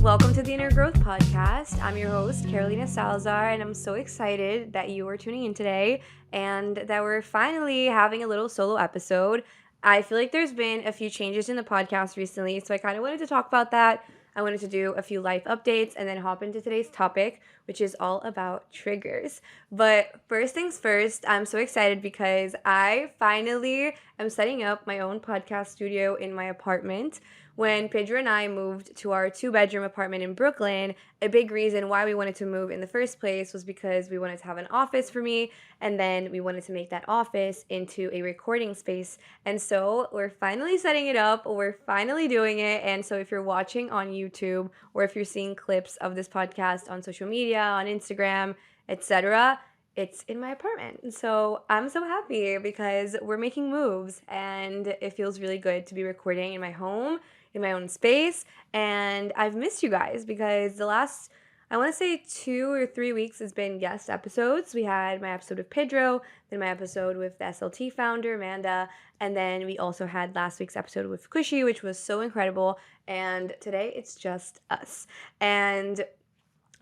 welcome to the Innergrowth podcast. I'm your host, Carolina Salazar, and I'm so excited that you are tuning in today and that we're finally having a little solo episode. I feel like there's been a few changes in the podcast recently, so I kind of wanted to talk about that. I wanted to do a few life updates and then hop into today's topic, which is all about triggers. But first things first, I'm so excited because I finally am setting up my own podcast studio in my apartment. When Pedro and I moved to our 2-bedroom apartment in Brooklyn, a big reason why we wanted to move in the first place was because we wanted to have an office for me, and then we wanted to make that office into a recording space. And so we're finally setting it up, we're finally doing it. And so if you're watching on YouTube or if you're seeing clips of this podcast on social media, on Instagram, etc., it's in my apartment. So I'm so happy because we're making moves and it feels really good to be recording in my home, in my own space. And I've missed you guys because the last, I want to say 2 or 3 weeks has been guest episodes. We had my episode with Pedro, then my episode with the SLT founder, Amanda, and then we also had last week's episode with Cushy, which was so incredible. And today it's just us. And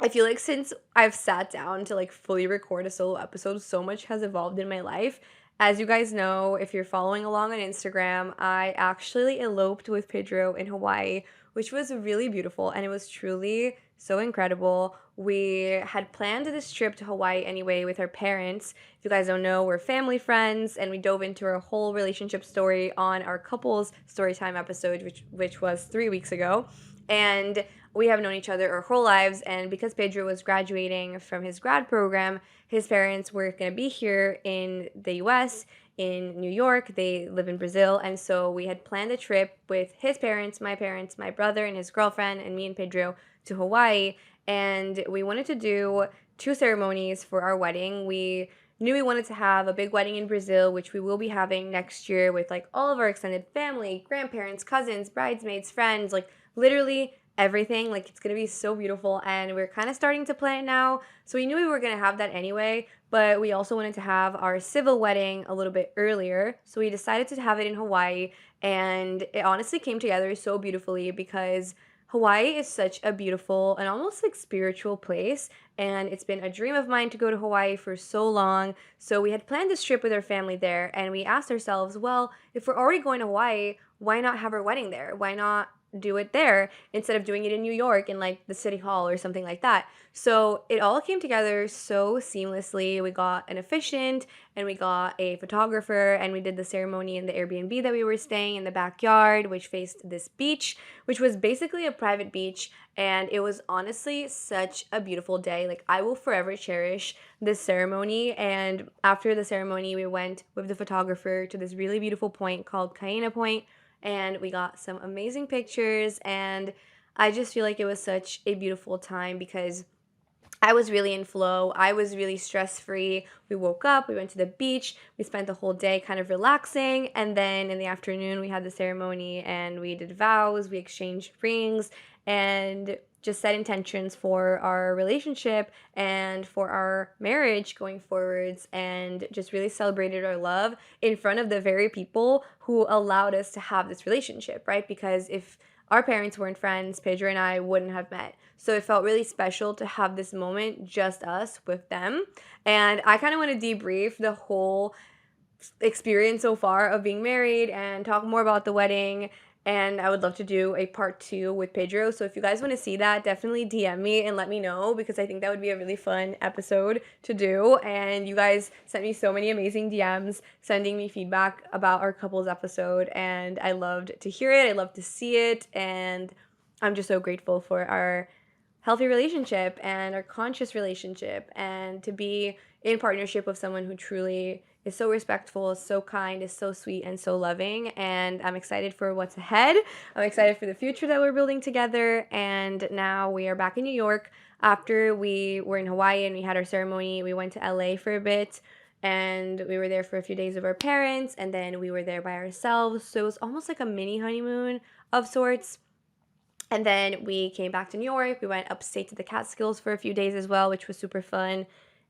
I feel like since I've sat down to fully record a solo episode, so much has evolved in my life. As you guys know, if you're following along on Instagram, I actually eloped with Pedro in Hawaii, which was really beautiful and it was truly so incredible. We had planned this trip to Hawaii anyway with our parents. If you guys don't know, we're family friends and we dove into our whole relationship story on our couples storytime episode, which was 3 weeks ago. And we have known each other our whole lives, and because Pedro was graduating from his grad program, his parents were going to be here in the US, in New York. They live in Brazil, and so we had planned a trip with his parents, my brother and his girlfriend, and me and Pedro to Hawaii, and we wanted to do 2 ceremonies for our wedding. We knew we wanted to have a big wedding in Brazil, which we will be having next year with all of our extended family, grandparents, cousins, bridesmaids, friends, literally everything. It's gonna be so beautiful, and we're kind of starting to plan it now. So we knew we were gonna have that anyway, but we also wanted to have our civil wedding a little bit earlier, so we decided to have it in Hawaii. And it honestly came together so beautifully because Hawaii is such a beautiful and almost spiritual place, and it's been a dream of mine to go to Hawaii for so long. So we had planned this trip with our family there, and we asked ourselves, well, if we're already going to Hawaii, why not have our wedding there? Why not do it there instead of doing it in New York in the city hall or something like that? So it all came together so seamlessly. We got an officiant and we got a photographer, and we did the ceremony in the Airbnb that we were staying in the backyard, which faced this beach, which was basically a private beach. And it was honestly such a beautiful day. I will forever cherish this ceremony. And after the ceremony, we went with the photographer to this really beautiful point called Kaena Point, and we got some amazing pictures. And I just feel like it was such a beautiful time because I was really in flow. I was really stress-free. We woke up, we went to the beach, we spent the whole day kind of relaxing, and then in the afternoon we had the ceremony and we did vows, we exchanged rings, and just set intentions for our relationship and for our marriage going forwards, and just really celebrated our love in front of the very people who allowed us to have this relationship, right? Because if our parents weren't friends, Pedro and I wouldn't have met. So it felt really special to have this moment, just us with them. And I kind of want to debrief the whole experience so far of being married and talk more about the wedding. And I would love to do a part 2 with Pedro. So if you guys want to see that, definitely DM me and let me know, because I think that would be a really fun episode to do. And you guys sent me so many amazing DMs sending me feedback about our couples episode, and I loved to hear it. I loved to see it. And I'm just so grateful for our healthy relationship and our conscious relationship, and to be in partnership with someone who truly is so respectful, is so kind, is so sweet, and so loving. And I'm excited for what's ahead. I'm excited for the future that we're building together. And now we are back in New York. After we were in Hawaii and we had our ceremony, we went to LA for a bit, and we were there for a few days with our parents, and then we were there by ourselves. So it was almost like a mini honeymoon of sorts. And then we came back to New York. We went upstate to the Catskills for a few days as well, which was super fun.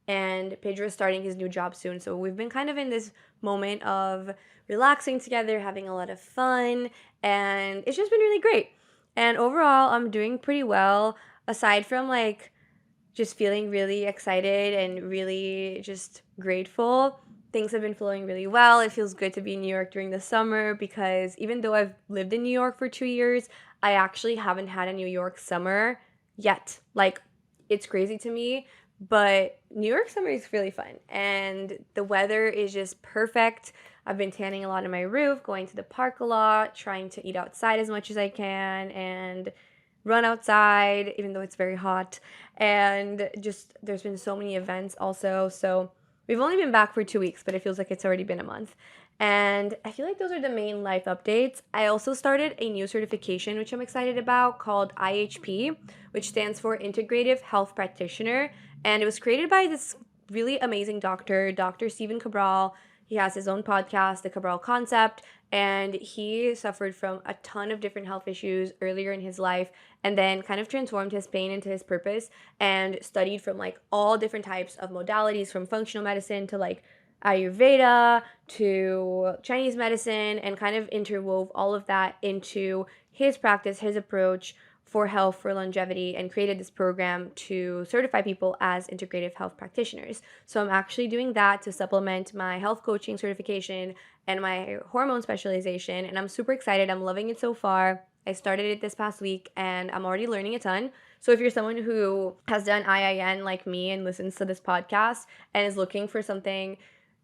And Pedro is starting his new job soon. So we've been kind of in this moment of relaxing together, having a lot of fun, and it's just been really great. And overall, I'm doing pretty well, aside from like just feeling really excited and really just grateful. Things have been flowing really well. It feels good to be in New York during the summer because even though I've lived in New York for 2 years, I actually haven't had a New York summer yet. Like, it's crazy to me, but New York summer is really fun and the weather is just perfect. I've been tanning a lot on my roof, going to the park a lot, trying to eat outside as much as I can, and run outside even though it's very hot. And just there's been so many events also. So we've only been back for 2 weeks, but it feels like it's already been a month. And I feel like those are the main life updates. I also started a new certification, which I'm excited about, called IHP, which stands for Integrative Health Practitioner. And it was created by this really amazing doctor, Dr. Stephen Cabral. He has his own podcast, The Cabral Concept, and he suffered from a ton of different health issues earlier in his life and then kind of transformed his pain into his purpose and studied from like all different types of modalities, from functional medicine to like Ayurveda to Chinese medicine, and kind of interwove all of that into his practice, his approach for health, for longevity, and created this program to certify people as integrative health practitioners. So I'm actually doing that to supplement my health coaching certification and my hormone specialization, and I'm super excited. I'm loving it so far. I started it this past week and I'm already learning a ton. So if you're someone who has done IIN like me and listens to this podcast and is looking for something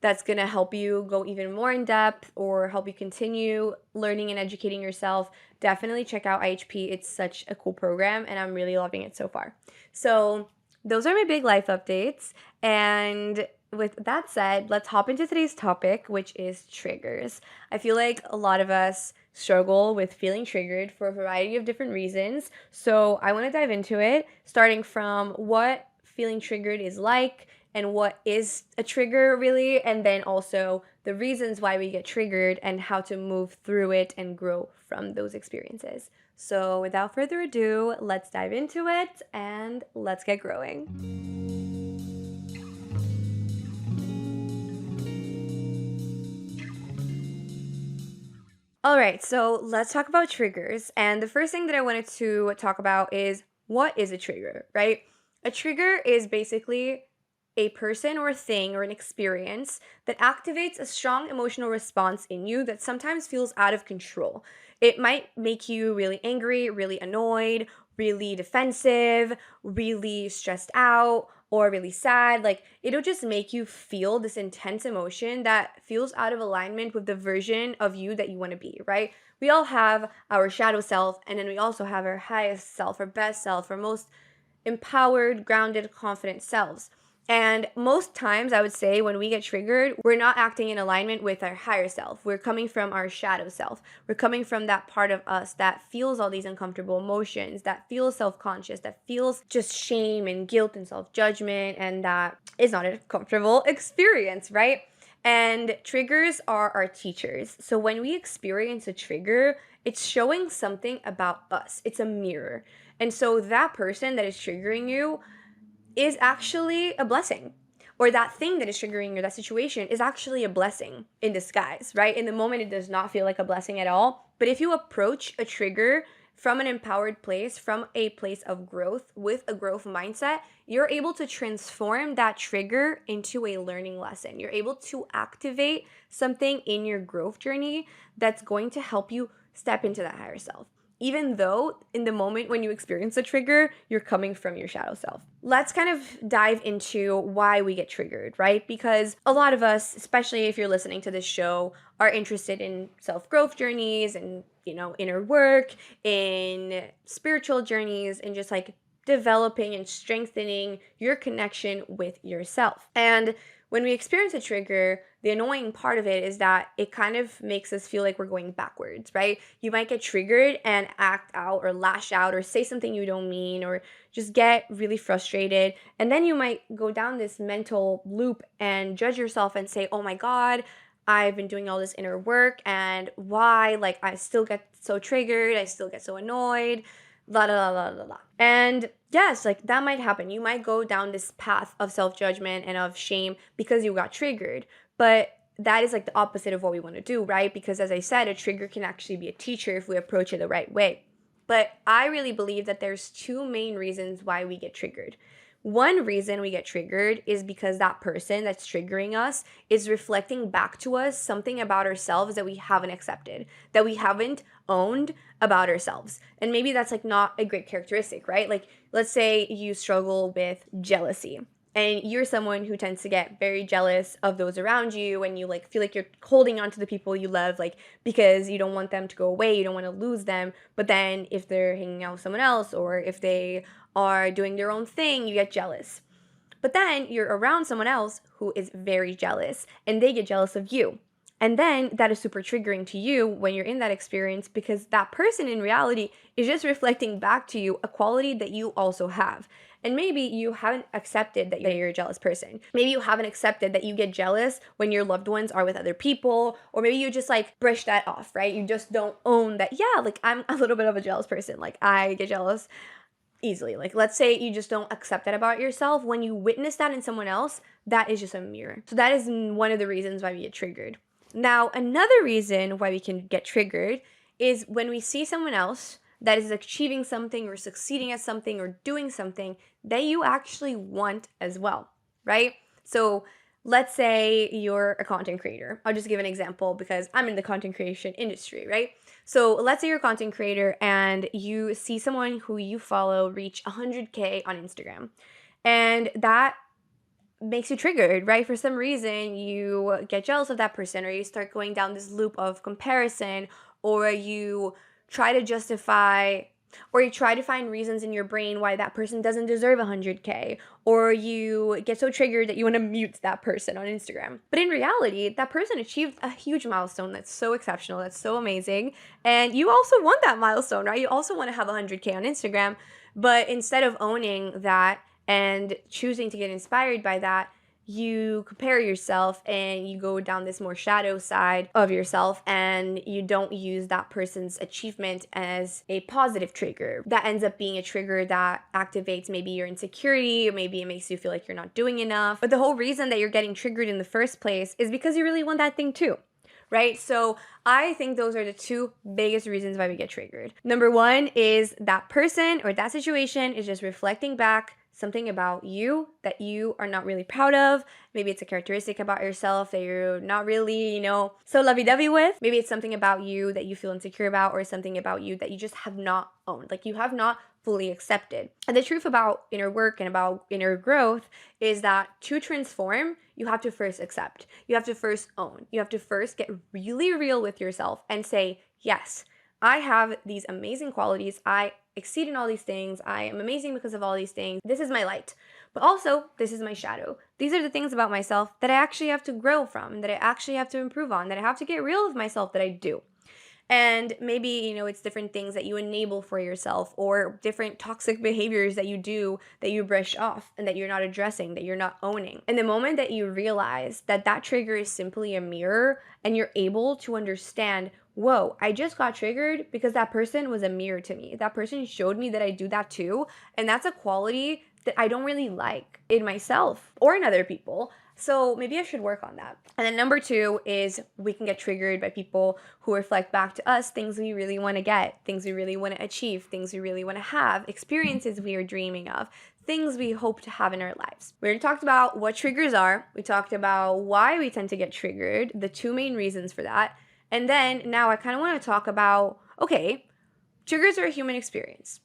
that's going to help you go even more in depth or help you continue learning and educating yourself, definitely check out IHP. It's such a cool program and I'm really loving it so far. So those are my big life updates. And with that said, let's hop into today's topic, which is triggers. I feel like a lot of us struggle with feeling triggered for a variety of different reasons. So I want to dive into it, starting from what feeling triggered is like and what is a trigger really, and then also the reasons why we get triggered and how to move through it and grow from those experiences. So without further ado, let's dive into it and let's get growing. All right, so let's talk about triggers. And the first thing that I wanted to talk about is, what is a trigger, right? A trigger is basically a person or a thing or an experience that activates a strong emotional response in you that sometimes feels out of control. It might make you really angry, really annoyed, really defensive, really stressed out, or really sad. Like, it'll just make you feel this intense emotion that feels out of alignment with the version of you that you want to be, right? We all have our shadow self, and then we also have our highest self, our best self, our most empowered, grounded, confident selves. And most times, I would say, when we get triggered, we're not acting in alignment with our higher self. We're coming from our shadow self. We're coming from that part of us that feels all these uncomfortable emotions, that feels self-conscious, that feels just shame and guilt and self-judgment, and that is not a comfortable experience, right? And triggers are our teachers. So when we experience a trigger, it's showing something about us. It's a mirror. And so that person that is triggering you is actually a blessing. Or that thing that is triggering you, that situation, is actually a blessing in disguise, right? In the moment, it does not feel like a blessing at all. But if you approach a trigger from an empowered place, from a place of growth, with a growth mindset, you're able to transform that trigger into a learning lesson. You're able to activate something in your growth journey that's going to help you step into that higher self, even though in the moment when you experience a trigger, you're coming from your shadow self. Let's kind of dive into why we get triggered, right? Because a lot of us, especially if you're listening to this show, are interested in self-growth journeys and, inner work, in spiritual journeys, and just like developing and strengthening your connection with yourself. And when we experience a trigger, the annoying part of it is that it kind of makes us feel like we're going backwards, right? You might get triggered and act out or lash out or say something you don't mean or just get really frustrated. And then you might go down this mental loop and judge yourself and say, oh my God, I've been doing all this inner work and why? Like, I still get so triggered, I still get so annoyed, la la la la la. And yes, like that might happen. You might go down this path of self-judgment and of shame because you got triggered. But that is like the opposite of what we want to do, right? Because as I said, a trigger can actually be a teacher if we approach it the right way. But I really believe that there's two main reasons why we get triggered. One reason we get triggered is because that person that's triggering us is reflecting back to us something about ourselves that we haven't accepted, that we haven't owned about ourselves. And maybe that's like not a great characteristic, right? Like, let's say you struggle with jealousy and you're someone who tends to get very jealous of those around you, and you like feel like you're holding on to the people you love, like because you don't want them to go away, you don't want to lose them. But then if they're hanging out with someone else, or if they are doing their own thing, you get jealous. But then you're around someone else who is very jealous and they get jealous of you. And then that is super triggering to you when you're in that experience, because that person in reality is just reflecting back to you a quality that you also have. And maybe you haven't accepted that you're a jealous person. Maybe you haven't accepted that you get jealous when your loved ones are with other people, or maybe you just like brush that off, right? You just don't own that, yeah, like I'm a little bit of a jealous person. Like I get jealous easily. Like let's say you just don't accept that about yourself. When you witness that in someone else, that is just a mirror. So that is one of the reasons why we get triggered. Now, another reason why we can get triggered is when we see someone else that is achieving something or succeeding at something or doing something that you actually want as well, right? So let's say you're a content creator. I'll just give an example because I'm in the content creation industry, right? So let's say you're a content creator and you see someone who you follow reach 100K on Instagram. And that makes you triggered, right? For some reason, you get jealous of that person, or you start going down this loop of comparison, or you try to justify, or you try to find reasons in your brain why that person doesn't deserve 100K, or you get so triggered that you want to mute that person on Instagram. But in reality, that person achieved a huge milestone that's so exceptional, that's so amazing, and you also want that milestone, right? You also want to have 100K on Instagram, but instead of owning that and choosing to get inspired by that, you compare yourself and you go down this more shadow side of yourself, and you don't use that person's achievement as a positive trigger. That ends up being a trigger that activates maybe your insecurity, or maybe it makes you feel like you're not doing enough. But the whole reason that you're getting triggered in the first place is because you really want that thing too, right? So I think those are the two biggest reasons why we get triggered. Number one is that person or that situation is just reflecting back something about you that you are not really proud of. Maybe it's a characteristic about yourself that you're not really, so lovey-dovey with. Maybe it's something about you that you feel insecure about, or something about you that you just have not owned. Like you have not fully accepted. And the truth about inner work and about inner growth is that to transform, you have to first accept. You have to first own. You have to first get really real with yourself and say, yes, I have these amazing qualities. I exceed in all these things. I am amazing because of all these things. This is my light. But also, this is my shadow. These are the things about myself that I actually have to grow from, that I actually have to improve on, that I have to get real with myself that I do. And maybe, it's different things that you enable for yourself, or different toxic behaviors that you do that you brush off and that you're not addressing, that you're not owning. And the moment that you realize that that trigger is simply a mirror, and you're able to understand, whoa, I just got triggered because that person was a mirror to me. That person showed me that I do that too. And that's a quality that I don't really like in myself or in other people. So maybe I should work on that. And then number two is we can get triggered by people who reflect back to us things we really want to get, things we really want to achieve, things we really want to have, experiences we are dreaming of, things we hope to have in our lives. We already talked about what triggers are. We talked about why we tend to get triggered, the two main reasons for that. And then now I kind of want to talk about, okay, triggers are a human experience.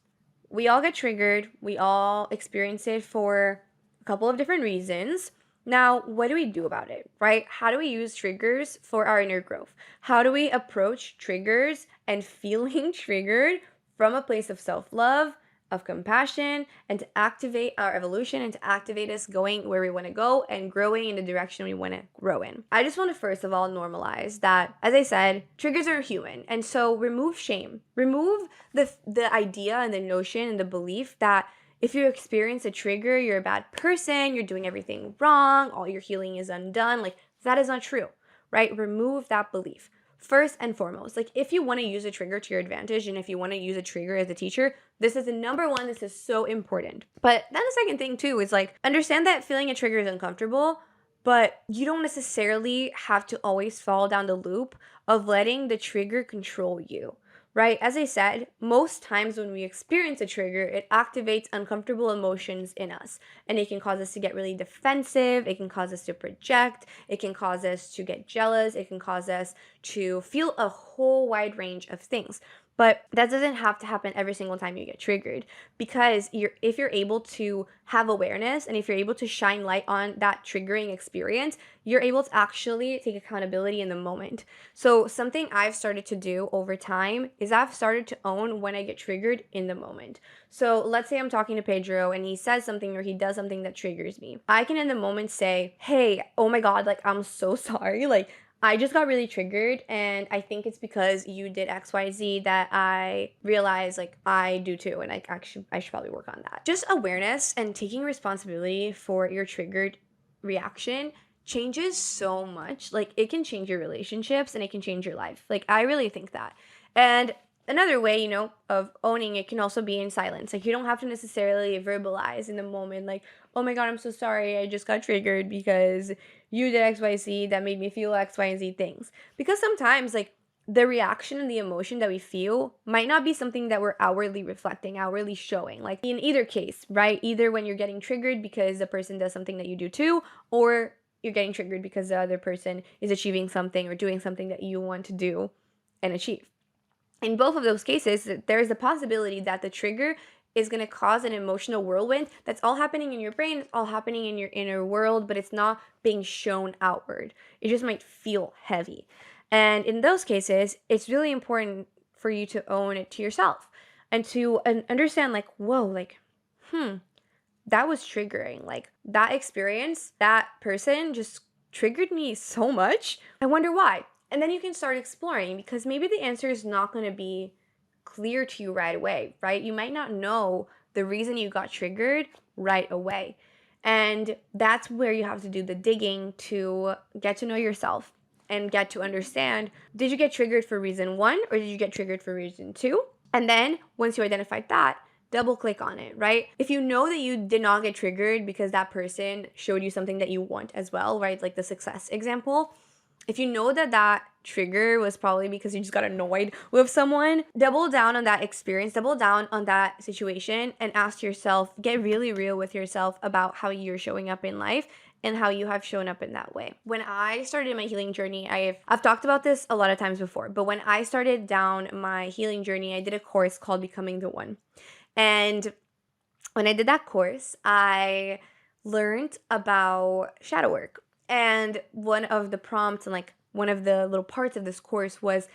We all get triggered. We all experience it for a couple of different reasons. Now, what do we do about it, right? How do we use triggers for our inner growth? How do we approach triggers and feeling triggered from a place of self-love, of compassion, and to activate our evolution and to activate us going where we want to go and growing in the direction we want to grow in? I just want to first of all normalize that, as I said, triggers are human. And so remove shame. Remove the idea and the notion and the belief that if you experience a trigger, you're a bad person, you're doing everything wrong, all your healing is undone. Like, that is not true, right? Remove that belief. First and foremost, like if you want to use a trigger to your advantage, and if you want to use a trigger as a teacher, this is the number one. This is so important. But then the second thing too is like, understand that feeling a trigger is uncomfortable, but you don't necessarily have to always fall down the loop of letting the trigger control you. right? As I said, most times when we experience a trigger, it activates uncomfortable emotions in us. And it can cause us to get really defensive. It can cause us to project. It can cause us to get jealous. It can cause us to feel a whole wide range of things. But that doesn't have to happen every single time you get triggered, because if you're able to have awareness and if you're able to shine light on that triggering experience, you're able to actually take accountability in the moment. So something I've started to do over time is I've started to own when I get triggered in the moment. So let's say I'm talking to Pedro and he says something or he does something that triggers me. I can in the moment say, hey, oh my God, like I'm so sorry. Like I just got really triggered and I think it's because you did XYZ that I realized like I do too, and I should probably work on that. Just awareness and taking responsibility for your triggered reaction changes so much. Like it can change your relationships and it can change your life. Like I really think that. And another way, of owning it can also be in silence. Like you don't have to necessarily verbalize in the moment like, "Oh my God, I'm so sorry. I just got triggered because you did XYZ that made me feel X, Y, and Z things." Because sometimes like the reaction and the emotion that we feel might not be something that we're outwardly reflecting, outwardly showing. Like in either case, right? Either when you're getting triggered because the person does something that you do too, or you're getting triggered because the other person is achieving something or doing something that you want to do and achieve. In both of those cases, there is a possibility that the trigger is going to cause an emotional whirlwind that's all happening in your brain, it's all happening in your inner world, but it's not being shown outward. It just might feel heavy. And in those cases, it's really important for you to own it to yourself and to understand, like, whoa, like, that was triggering. Like, that experience, that person just triggered me so much. I wonder why. And then you can start exploring, because maybe the answer is not going to be clear to you right away, right? You might not know the reason you got triggered right away. And that's where you have to do the digging to get to know yourself and get to understand, did you get triggered for reason one or did you get triggered for reason two? And then once you identified that, double click on it, right? If you know that you did not get triggered because that person showed you something that you want as well, right? Like the success example. If you know that that trigger was probably because you just got annoyed with someone, double down on that experience, double down on that situation, and ask yourself, get really real with yourself about how you're showing up in life and how you have shown up in that way. When I started my healing journey, I've talked about this a lot of times before, but when I started down my healing journey, I did a course called Becoming the One. And when I did that course, I learned about shadow work. And one of the prompts and like one of the little parts of this course was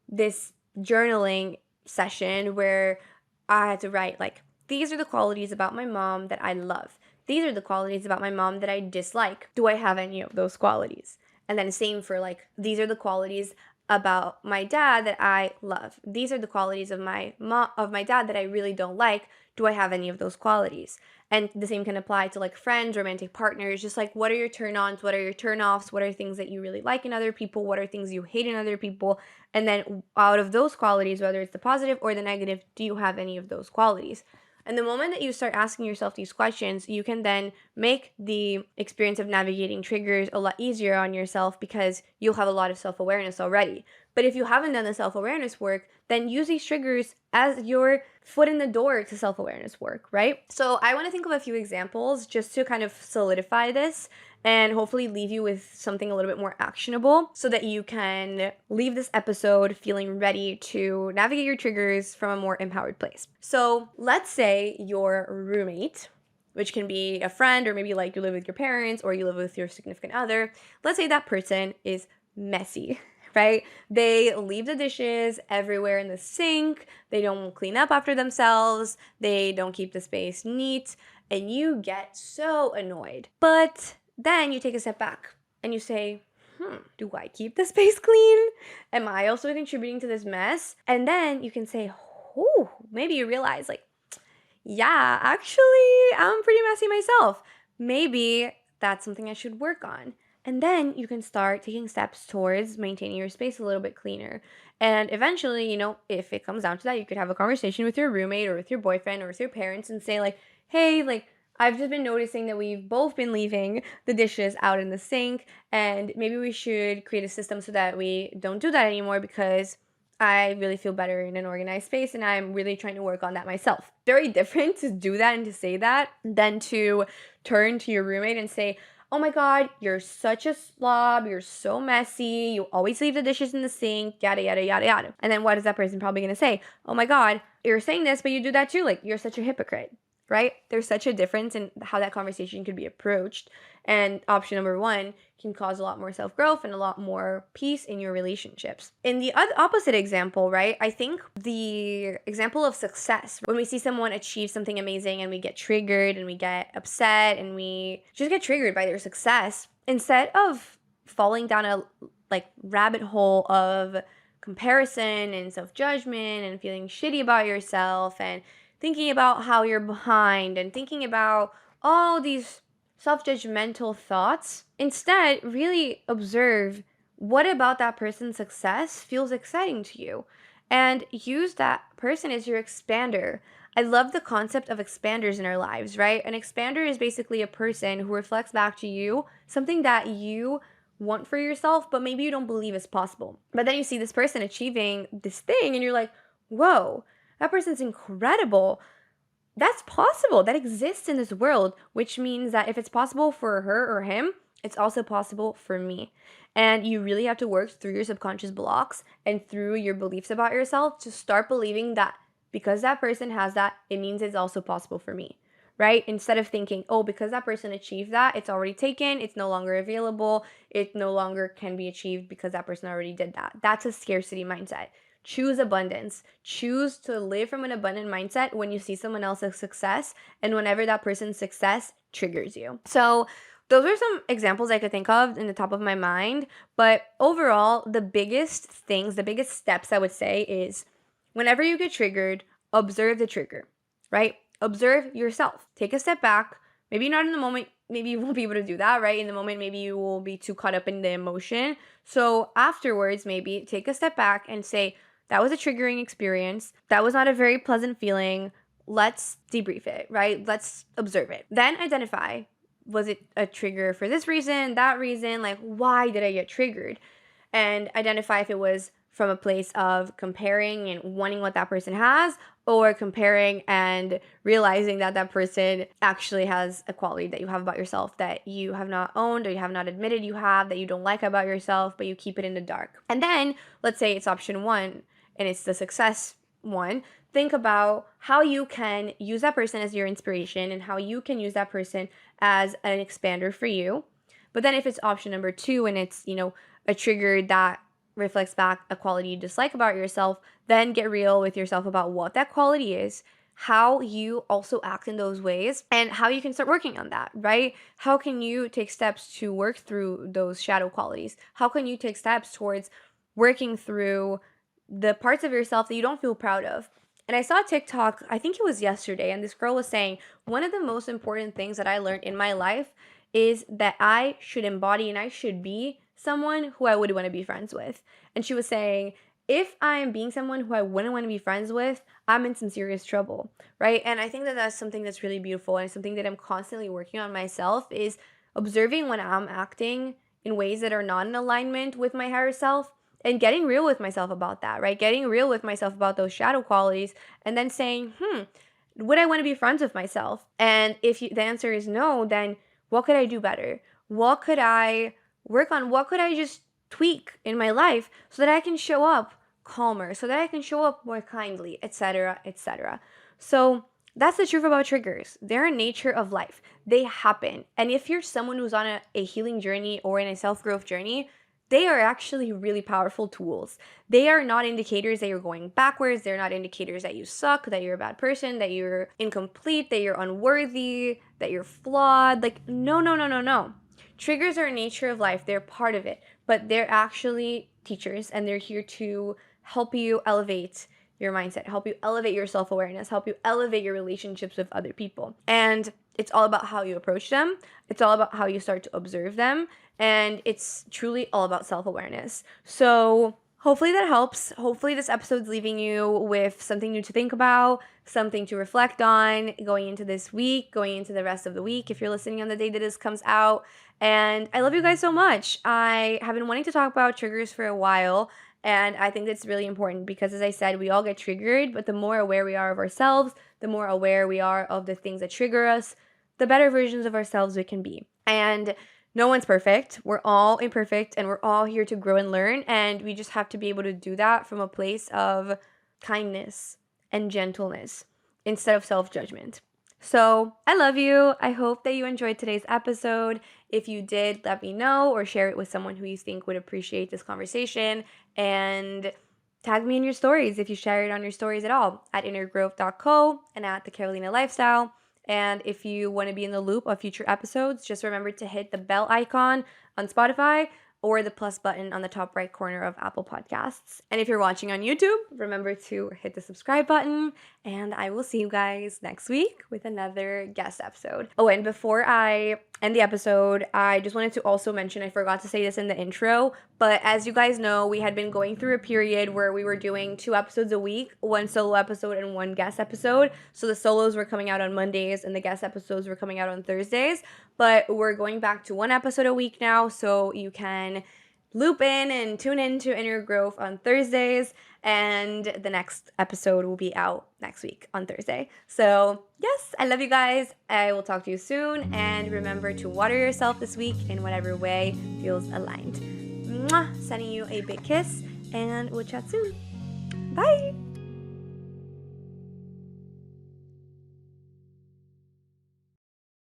this journaling session where I had to write like, these are the qualities about my mom that I love. These are the qualities about my mom that I dislike. Do I have any of those qualities? And then same for like, these are the qualities about my dad that I love. These are the qualities of my dad that I really don't like. Do I have any of those qualities? And the same can apply to like friends, romantic partners, just like what are your turn-ons, what are your turn-offs, what are things that you really like in other people, what are things you hate in other people, and then out of those qualities, whether it's the positive or the negative, do you have any of those qualities? And the moment that you start asking yourself these questions, you can then make the experience of navigating triggers a lot easier on yourself because you'll have a lot of self-awareness already. But if you haven't done the self-awareness work, then use these triggers as your foot in the door to self-awareness work, right? So I want to think of a few examples just to kind of solidify this and hopefully leave you with something a little bit more actionable so that you can leave this episode feeling ready to navigate your triggers from a more empowered place. So let's say your roommate, which can be a friend or maybe like you live with your parents or you live with your significant other, let's say that person is messy, right? They leave the dishes everywhere in the sink. They don't clean up after themselves. They don't keep the space neat. And you get so annoyed. But then you take a step back and you say, do I keep the space clean? Am I also contributing to this mess? And then you can say, maybe you realize like, yeah, actually, I'm pretty messy myself. Maybe that's something I should work on. And then you can start taking steps towards maintaining your space a little bit cleaner. And eventually, if it comes down to that, you could have a conversation with your roommate or with your boyfriend or with your parents and say like, hey, like, I've just been noticing that we've both been leaving the dishes out in the sink, and maybe we should create a system so that we don't do that anymore because I really feel better in an organized space, and I'm really trying to work on that myself. Very different to do that and to say that than to turn to your roommate and say, oh my God, you're such a slob, you're so messy, you always leave the dishes in the sink, yada, yada, yada, yada. And then what is that person probably gonna say? Oh my God, you're saying this, but you do that too. Like, you're such a hypocrite, right? There's such a difference in how that conversation could be approached. And option number one can cause a lot more self-growth and a lot more peace in your relationships. In the opposite example, right, I think the example of success, when we see someone achieve something amazing and we get triggered and we get upset and we just get triggered by their success, instead of falling down a rabbit hole of comparison and self-judgment and feeling shitty about yourself and thinking about how you're behind and thinking about all these self-judgmental thoughts, instead really observe what about that person's success feels exciting to you and use that person as your expander. I love the concept of expanders in our lives, right? An expander is basically a person who reflects back to you something that you want for yourself, but maybe you don't believe is possible. But then you see this person achieving this thing and you're like, whoa, that person's incredible. That's possible. That exists in this world, which means that if it's possible for her or him, it's also possible for me. And you really have to work through your subconscious blocks and through your beliefs about yourself to start believing that because that person has that, it means it's also possible for me, right? Instead of thinking, oh, because that person achieved that, it's already taken, it's no longer available, it no longer can be achieved because that person already did that. That's a scarcity mindset. Choose abundance. Choose to live from an abundant mindset when you see someone else's success and whenever that person's success triggers you. So those are some examples I could think of in the top of my mind. But overall, the biggest things, the biggest steps I would say is whenever you get triggered, observe the trigger, right? Observe yourself. Take a step back. Maybe not in the moment. Maybe you won't be able to do that, right? In the moment, maybe you will be too caught up in the emotion. So afterwards, maybe take a step back and say, that was a triggering experience. That was not a very pleasant feeling. Let's debrief it, right? Let's observe it. Then identify, was it a trigger for this reason, that reason? Like, why did I get triggered? And identify if it was from a place of comparing and wanting what that person has, or comparing and realizing that that person actually has a quality that you have about yourself that you have not owned or you have not admitted you have, that you don't like about yourself, but you keep it in the dark. And then let's say it's option one and it's the success one. Think about how you can use that person as your inspiration and how you can use that person as an expander for you. But then if it's option number two and it's, a trigger that reflects back a quality you dislike about yourself, then get real with yourself about what that quality is, how you also act in those ways, and how you can start working on that, right? How can you take steps to work through those shadow qualities? How can you take steps towards working through the parts of yourself that you don't feel proud of? And I saw a TikTok, I think it was yesterday, and this girl was saying, one of the most important things that I learned in my life is that I should embody and I should be someone who I would want to be friends with. And she was saying, if I'm being someone who I wouldn't want to be friends with, I'm in some serious trouble, right? And I think that that's something that's really beautiful and something that I'm constantly working on myself is observing when I'm acting in ways that are not in alignment with my higher self and getting real with myself about that, right? Getting real with myself about those shadow qualities and then saying, would I want to be friends with myself? And if the answer is no, then what could I do better? What could I work on? What could I just tweak in my life so that I can show up calmer, so that I can show up more kindly, etc., etc. So that's the truth about triggers. They're a nature of life. They happen. And if you're someone who's on a healing journey or in a self-growth journey, they are actually really powerful tools. They are not indicators that you're going backwards. They're not indicators that you suck, that you're a bad person, that you're incomplete, that you're unworthy, that you're flawed. Like, no, no, no, no, no. Triggers are a nature of life. They're part of it, but they're actually teachers and they're here to help you elevate your mindset, help you elevate your self-awareness, help you elevate your relationships with other people. And it's all about how you approach them. It's all about how you start to observe them. And it's truly all about self-awareness. So hopefully that helps. Hopefully this episode's leaving you with something new to think about, something to reflect on going into this week, going into the rest of the week if you're listening on the day that this comes out. And I love you guys so much. I have been wanting to talk about triggers for a while, And I think that's really important because, as I said, we all get triggered, but the more aware we are of ourselves, the more aware we are of the things that trigger us, the better versions of ourselves we can be. And no one's perfect. We're all imperfect and we're all here to grow and learn. And we just have to be able to do that from a place of kindness and gentleness instead of self-judgment. So I love you. I hope that you enjoyed today's episode. If you did, let me know or share it with someone who you think would appreciate this conversation. And tag me in your stories if you share it on your stories at all at innergrowth.co and at the Carolina Lifestyle. And if you want to be in the loop of future episodes, just remember to hit the bell icon on Spotify or the plus button on the top right corner of Apple Podcasts. And if you're watching on YouTube, remember to hit the subscribe button. And I will see you guys next week with another guest episode. Oh, and before I end the episode, I just wanted to also mention, I forgot to say this in the intro, but as you guys know, we had been going through a period where we were doing 2 episodes a week, 1 solo episode and 1 guest episode. So the solos were coming out on Mondays and the guest episodes were coming out on Thursdays. But we're going back to 1 episode a week now, so you can loop in and tune in to Inner Growth on Thursdays, and the next episode will be out next week on Thursday. So yes, I love you guys. I will talk to you soon, and remember to water yourself this week in whatever way feels aligned. Mwah! Sending you a big kiss, and we'll chat soon. Bye!